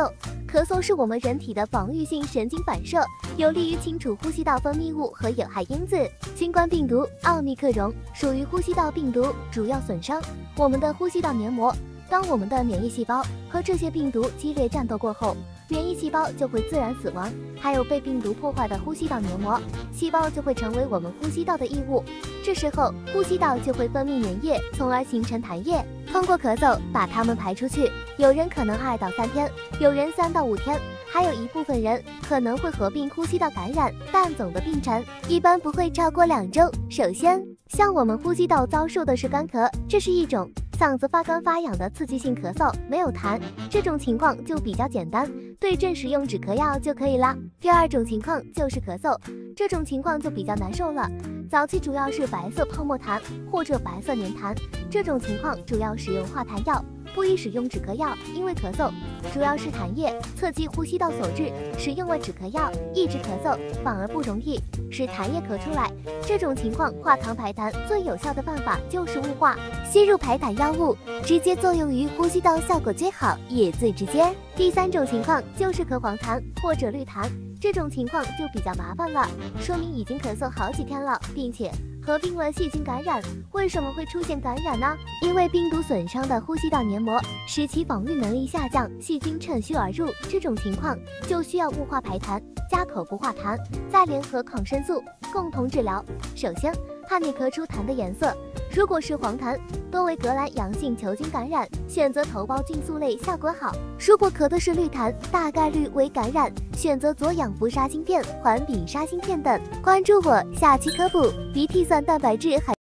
嗽。咳嗽是我们人体的防御性神经反射，有利于清除呼吸道分泌物和有害因子。新冠病毒奥密克戎属于呼吸道病毒，主要损伤我们的呼吸道黏膜。当我们的免疫细胞和这些病毒激烈战斗过后，免疫细胞就会自然死亡，还有被病毒破坏的呼吸道黏膜细胞就会成为我们呼吸道的异物，这时候呼吸道就会分泌粘液，从而形成痰液，通过咳嗽把它们排出去。有人可能2到3天，有人3到5天，还有一部分人可能会合并呼吸道感染，但总的病程一般不会超过2周。首先，像我们呼吸道遭受的是干咳，这是一种嗓子发干发痒的刺激性咳嗽，没有痰，这种情况就比较简单，对症使用止咳药就可以啦。第二种情况就是咳嗽，这种情况就比较难受了，早期主要是白色泡沫痰或者白色黏痰，这种情况主要使用化痰药，不宜使用止咳药，因为咳嗽主要是痰液刺激呼吸道所致，使用了止咳药抑制咳嗽，反而不容易使痰液咳出来。这种情况化痰排痰最有效的办法就是雾化，吸入排痰药物，直接作用于呼吸道，效果最好也最直接。第三种情况就是咳黄痰或者绿痰，这种情况就比较麻烦了，说明已经咳嗽好几天了，并且合并了细菌感染。为什么会出现感染呢？因为病毒损伤的呼吸道黏膜使其防御能力下降，细菌趁虚而入，这种情况就需要雾化排痰加口服化痰，再联合抗生素共同治疗。首先看你咳出痰的颜色，如果是黄痰，多为革兰阳性球菌感染，选择头孢菌素类效果好；如果咳的是绿痰，大概率为感染，选择左氧氟沙星片、环丙沙星片等。关注我，下期科普鼻涕酸蛋白质含